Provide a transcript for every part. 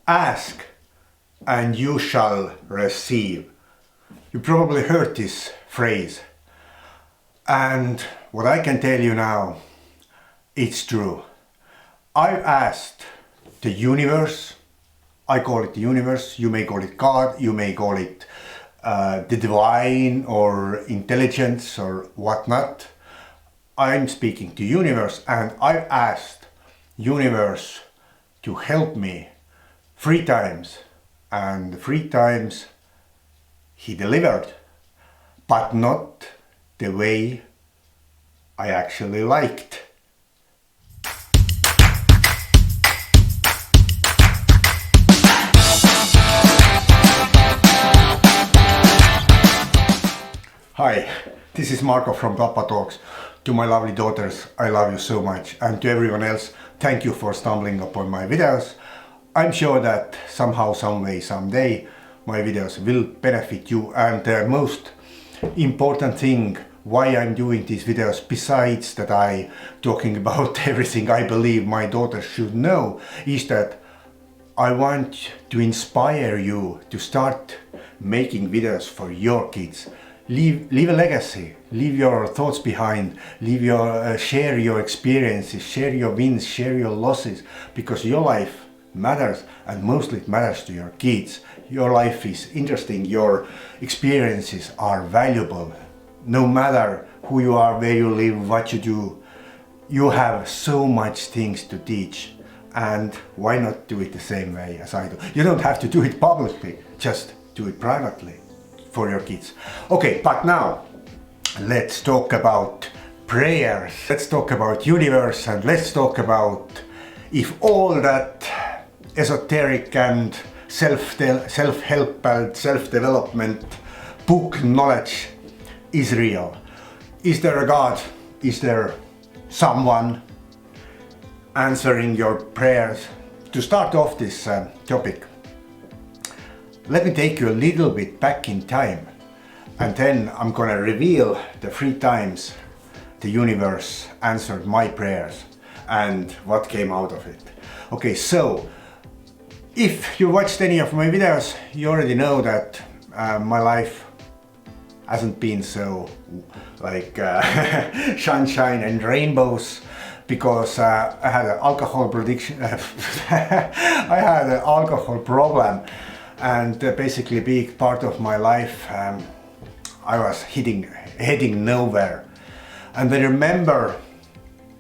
Ask and you shall receive. You probably heard this phrase. And what I can tell you now, it's true. I've asked the universe, I call it the universe, you may call it God, you may call it the divine or intelligence or whatnot. I'm speaking to universe, and I've asked universe to help me 3 times, and 3 times he delivered, but not the way I actually liked. Hi, this is Marco from pappatalks. To my lovely daughters, I love you so much, and to everyone else, thank you for stumbling upon my videos. I'm sure that somehow, some way, someday my videos will benefit you, and the most important thing why I'm doing these videos, besides that I talking about everything I believe my daughters should know, is that I want to inspire you to start making videos for your kids. Leave a legacy, leave your thoughts behind, share your experiences, share your wins, share your losses, because your life matters, and mostly it matters to your kids. Your life is interesting, your experiences are valuable. No matter who you are, where you live, what you do, you have so much things to teach, and why not do it the same way as I do? You don't have to do it publicly, just do it privately for your kids. Okay, but now let's talk about prayers. Let's talk about universe, and let's talk about if all that esoteric and self-help and self-development book knowledge is real. Is there a God? Is there someone answering your prayers? To start off this topic, let me take you a little bit back in time, and then I'm gonna reveal the 3 times the universe answered my prayers and what came out of it. Okay, so if you watched any of my videos, you already know that my life hasn't been so like sunshine and rainbows, because I had an alcohol addiction. I had an alcohol problem, and basically big part of my life I was heading nowhere. And I remember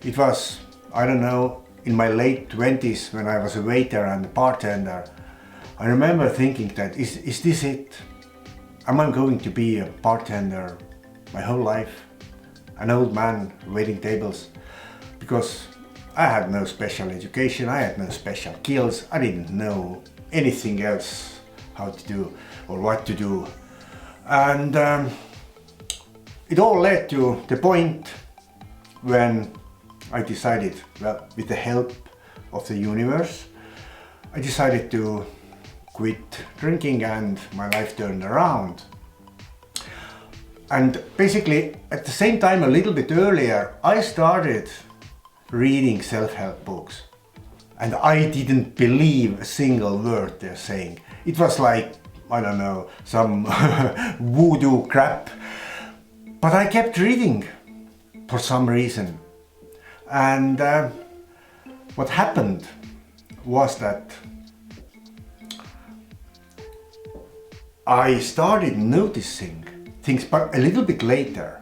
it was, I don't know, in my late 20s when I was a waiter and a bartender. I remember thinking that is this it? Am I going to be a bartender my whole life? An old man waiting tables? Because I had no special education, I had no special skills, I didn't know anything else how to do or what to do. And it all led to the point when I decided, well, with the help of the universe, I decided to quit drinking, and my life turned around. And basically at the same time, a little bit earlier, I started reading self-help books, and I didn't believe a single word they're saying. It was like, I don't know, some voodoo crap, but I kept reading for some reason. And what happened was that I started noticing things, but a little bit later.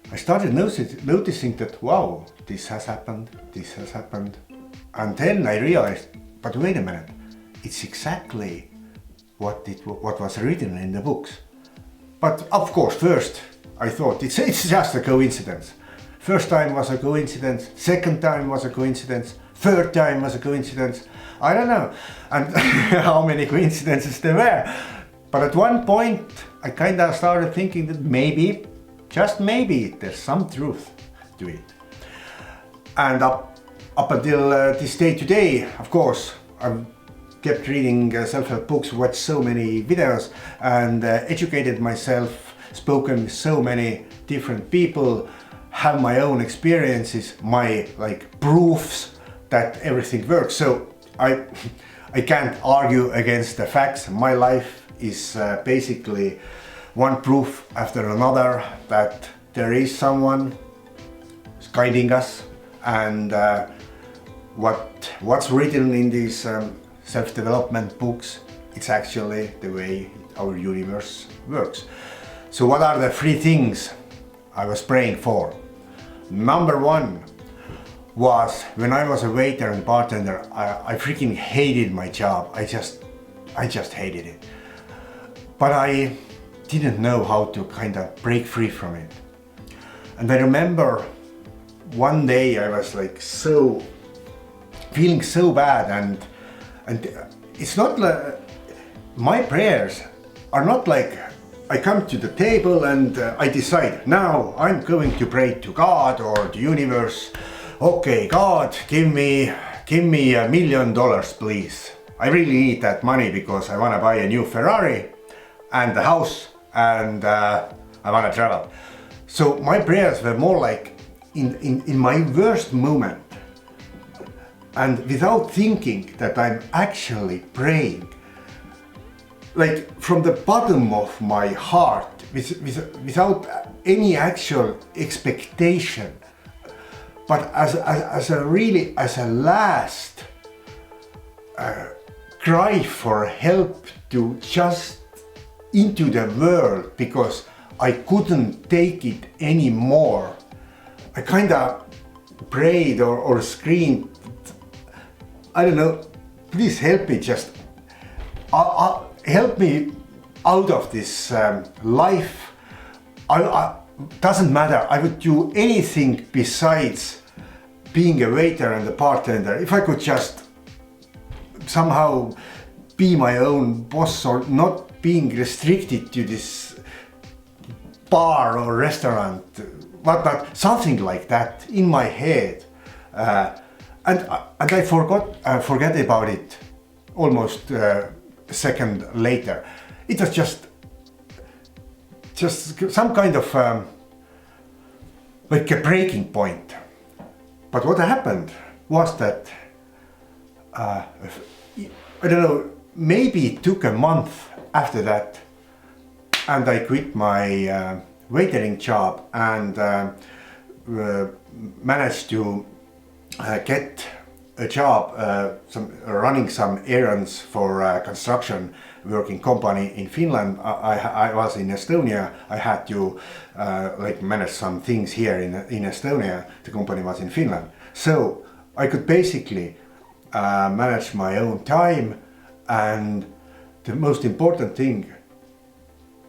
I started noticing that, wow, this has happened, and then I realized, but wait a minute, it's exactly what was written in the books. But of course, first I thought it's just a coincidence. First time was a coincidence, second time was a coincidence, third time was a coincidence. I don't know, and how many coincidences there were. But at one point I kind of started thinking that maybe, just maybe, there's some truth to it. And up until this day today, of course, I've kept reading self-help books, watched so many videos, and educated myself, spoken with so many different people, have my own experiences, my proofs that everything works. So I can't argue against the facts. My life is basically one proof after another that there is someone guiding us, and what's written in these self-development books, it's actually the way our universe works. So what are the 3 things I was praying for? Number 1 was when I was a waiter and bartender, I freaking hated my job. I just hated it. But I didn't know how to kind of break free from it. And I remember one day I was like feeling so bad, and it's not like my prayers are not like I come to the table and I decide now I'm going to pray to God or the universe. Okay, God, give me $1 million, please. I really need that money because I want to buy a new Ferrari and a house, and I want to travel. So my prayers were more like in my worst moment, and without thinking that I'm actually praying, like from the bottom of my heart, without any actual expectation, but as a last cry for help to just into the world, because I couldn't take it anymore. I kind of prayed or screamed, I don't know, please help me, just help me out of this life. Doesn't matter, I would do anything besides being a waiter and a bartender. If I could just somehow be my own boss, or not being restricted to this bar or restaurant, but something like that in my head. And I forget about it almost a second later. It was just some kind of like a breaking point. But what happened was that I don't know, maybe it took a month after that, and I quit my waitering job and managed to get a job running some errands for a construction working company in Finland. I was in Estonia. I had to like manage some things here in Estonia. The company was in Finland, so I could basically manage my own time. And the most important thing,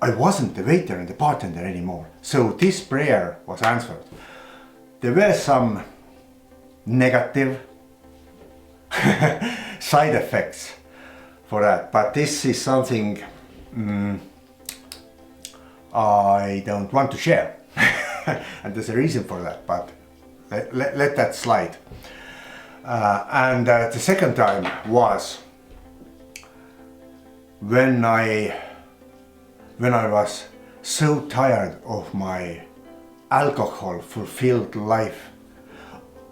I wasn't the waiter and the bartender anymore. So this prayer was answered. There were some negative side effects for that, but this is something I don't want to share. And there's a reason for that, but let that slide. And the second time was when I was so tired of my alcohol-fulfilled life.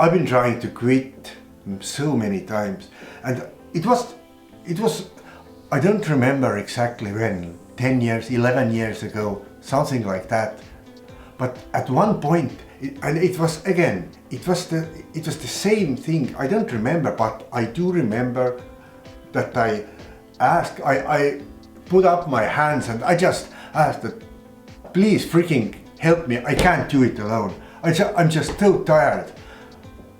I've been trying to quit so many times, and it was, I don't remember exactly when, 10 years, 11 years ago, something like that. But at one point, it was the same thing. I don't remember, but I do remember that I put up my hands and I just asked that, please freaking help me, I can't do it alone. I'm just so tired.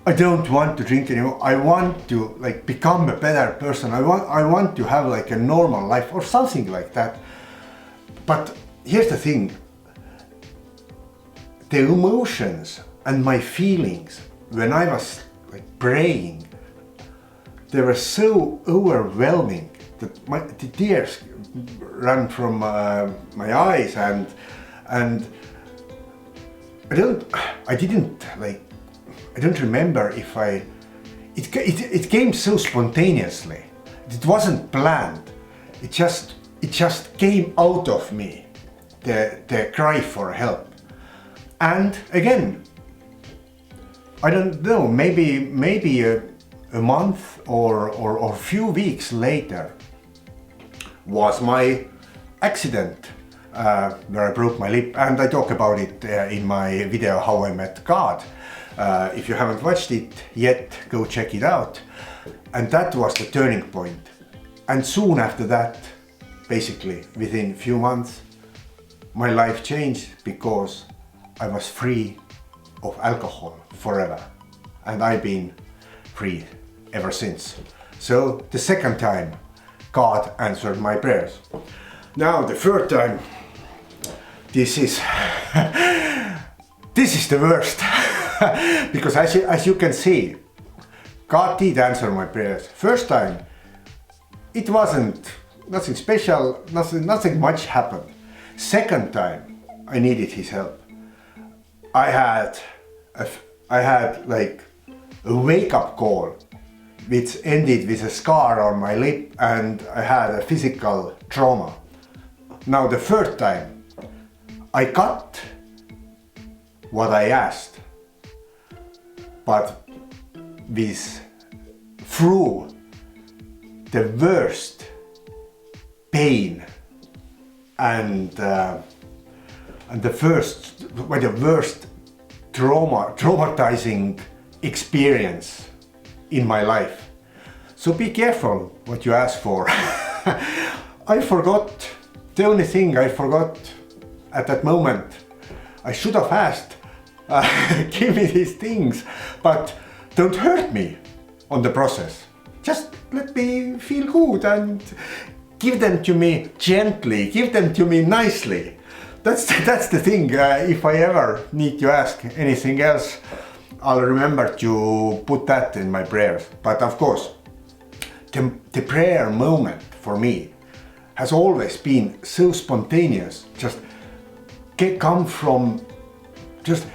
I don't want to drink anymore. I want to like become a better person. I want to have like a normal life or something like that. But here's the thing. The emotions and my feelings when I was like praying, they were so overwhelming that the tears ran from my eyes, and I don't remember if it came so spontaneously. It wasn't planned. It just came out of me, the cry for help. And again, I don't know, maybe a month or few weeks later was my accident where I broke my lip, and I talk about it in my video How I Met God. If you haven't watched it yet, go check it out. And that was the turning point. And soon after that, basically within few months, my life changed because I was free of alcohol forever. And I've been free ever since. So the second time God answered my prayers. Now the third time, this is the worst. Because as you can see, God did answer my prayers. First time, it wasn't nothing special, nothing much happened. Second time, I needed his help. I had like a wake-up call, which ended with a scar on my lip, and I had a physical trauma. Now the third time, I got what I asked, but through the worst pain and the worst traumatizing experience in my life. So be careful what you ask for. I forgot, the only thing I forgot at that moment, I should have asked, give me these things, but don't hurt me on the process. Just let me feel good and give them to me gently, give them to me nicely. That's the thing. If I ever need to ask anything else, I'll remember to put that in my prayers. But of course, the prayer moment for me has always been so spontaneous. Just come from just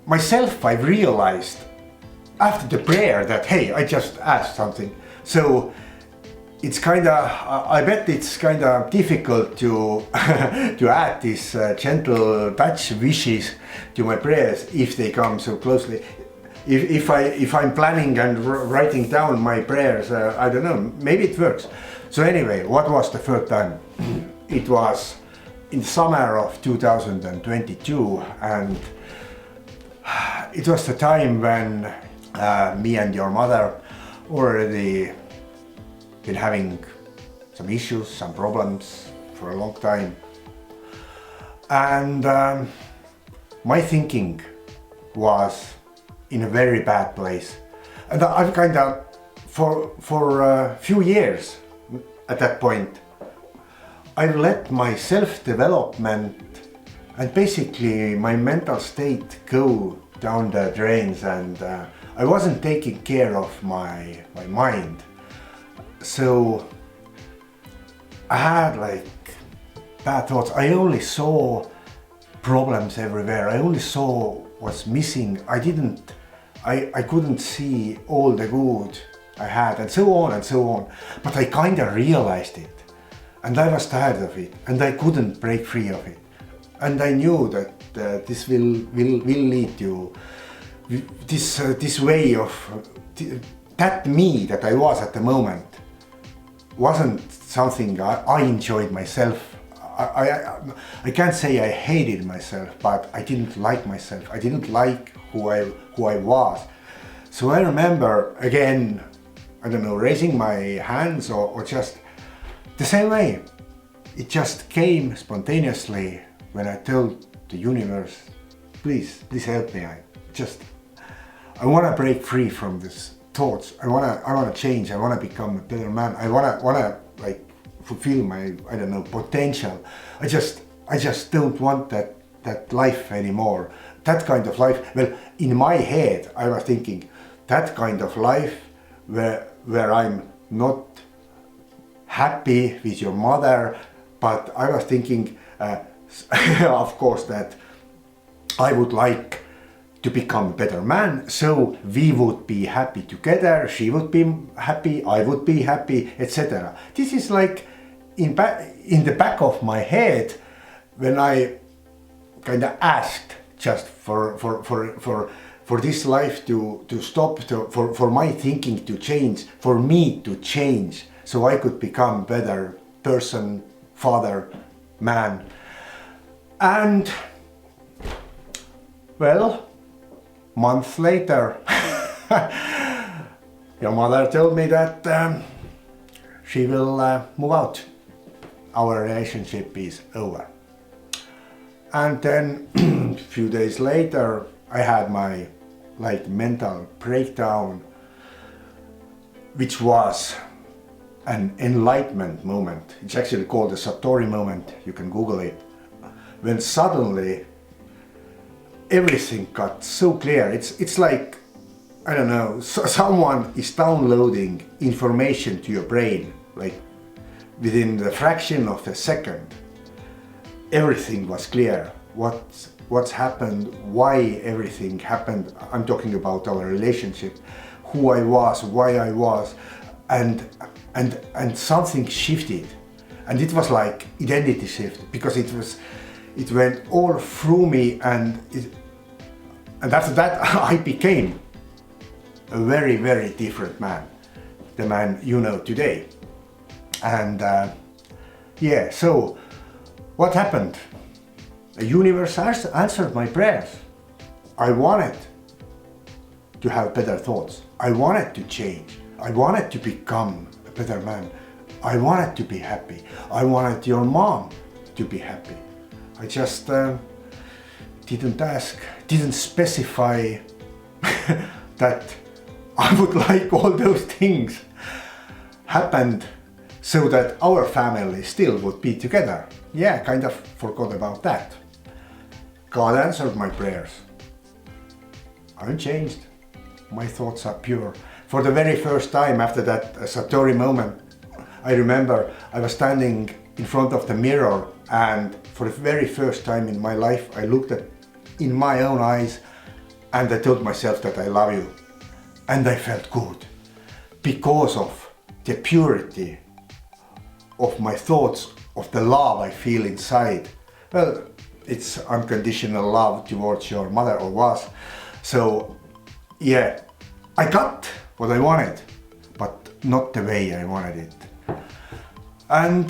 myself. I've realized after the prayer that hey, I just asked something. So it's kind of, I bet it's kind of difficult to to add these gentle touch wishes to my prayers if they come so closely. If I'm planning and writing down my prayers, I don't know, maybe it works. So anyway, what was the third time? It was in the summer of 2022, and it was the time when me and your mother already been having some issues, some problems for a long time. And my thinking was in a very bad place. And I've kind of, for a few years at that point, I've let my self-development and basically my mental state go down the drains, and I wasn't taking care of my mind. So I had like bad thoughts. I only saw problems everywhere. I only saw what's missing. I couldn't see all the good I had, and so on and so on. But I kind of realized it, and I was tired of it, and I couldn't break free of it. And I knew that this will lead to this way of that me that I was at the moment wasn't something I enjoyed myself. I can't say I hated myself, but I didn't like myself. I didn't like who I was. So I remember again, I don't know, raising my hands or just the same way. It just came spontaneously when I told the universe, please help me. I want to break free from these thoughts. I want to change. I want to become a better man. I want to like fulfill my, I don't know, potential. I just don't want that life anymore. That kind of life. Well, in my head, I was thinking that kind of life where I'm not happy with your mother, but I was thinking, of course, that I would like to become a better man, so we would be happy together, she would be happy, I would be happy, etc. This is like in the back of my head when I kind of asked just for for this life to stop, for my thinking to change, for me to change, so I could become better person, father, man. And well, months later, your mother told me that she will move out. Our relationship is over. And then a few days later, I had my mental breakdown, which was an enlightenment moment. It's actually called the Satori moment. You can Google it. When suddenly everything got so clear. It's like, I don't know, someone is downloading information to your brain, like within the fraction of a second. Everything was clear. What's happened, why everything happened. I'm talking about our relationship, who I was, why I was, and something shifted. And it was like identity shift, because it went all through me, and after that I became a very, very different man, the man you know today. And yeah, so what happened? The universe answered my prayers. I wanted to have better thoughts. I wanted to change. I wanted to become a better man. I wanted to be happy. I wanted your mom to be happy. I just didn't ask, didn't specify that I would like all those things happened so that our family still would be together. Yeah, kind of forgot about that. God answered my prayers. I'm changed. My thoughts are pure. For the very first time after that Satori moment, I remember I was standing in front of the mirror, and for the very first time in my life I looked in my own eyes and I told myself that I love you. And I felt good because of the purity of my thoughts, of the love I feel inside. Well, it's unconditional love towards your mother, or was. So yeah, I got what I wanted, but not the way I wanted it. And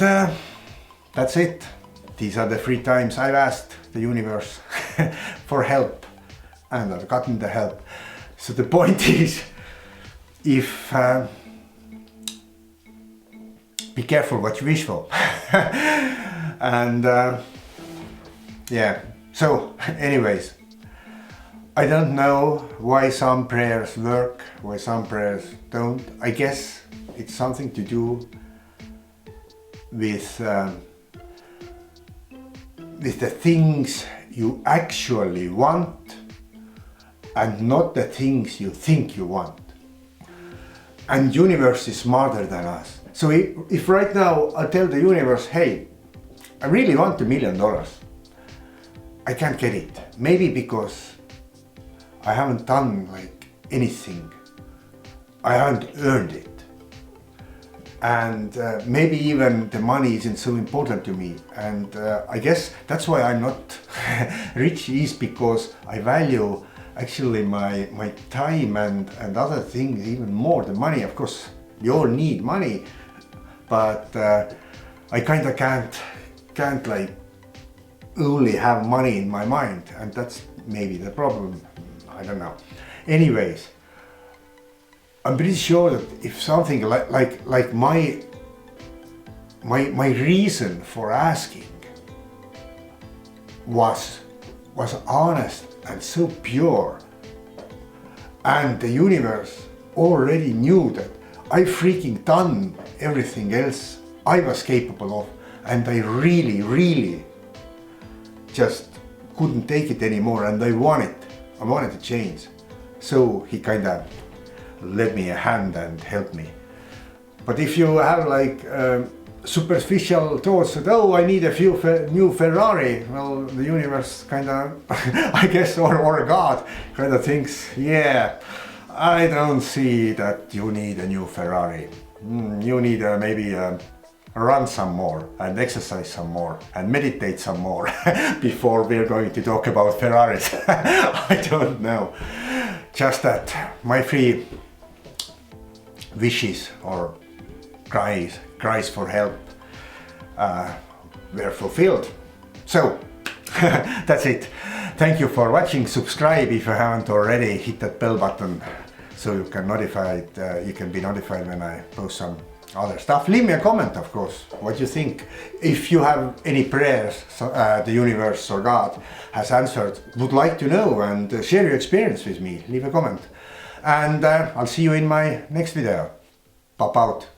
that's it. These are the 3 times I've asked the universe for help, and I've gotten the help. So the point is, if be careful what you wish for. And yeah, so anyways, I don't know why some prayers work, why some prayers don't. I guess it's something to do with the things you actually want and not the things you think you want. And universe is smarter than us. So if right now I tell the universe, hey, I really want $1 million, I can't get it. Maybe because I haven't done anything. I haven't earned it. And maybe even the money isn't so important to me. And I guess that's why I'm not rich, is because I value actually my time and other things even more than money. Of course, we all need money, but I kind of can't only have money in my mind, and that's maybe the problem. I don't know. Anyways, I'm pretty sure that if something like my reason for asking was honest and so pure, and the universe already knew that I freaking done everything else I was capable of, and I really just couldn't take it anymore, and I wanted to change. So he kind of led me a hand and helped me. But if you have superficial thoughts that, oh, I need a new Ferrari, well, the universe kind of, I guess, or God kind of thinks, yeah, I don't see that you need a new Ferrari. You need maybe run some more and exercise some more and meditate some more before we're going to talk about Ferraris. I don't know. just that my 3 wishes or cries for help were fulfilled. So that's it. Thank you for watching. Subscribe if you haven't already. Hit that bell button so you can be notified when I post some other stuff. Leave me a comment, of course, what you think. If you have any prayers the universe or God has answered, would like to know, and share your experience with me, leave a comment. And I'll see you in my next video. Pop out.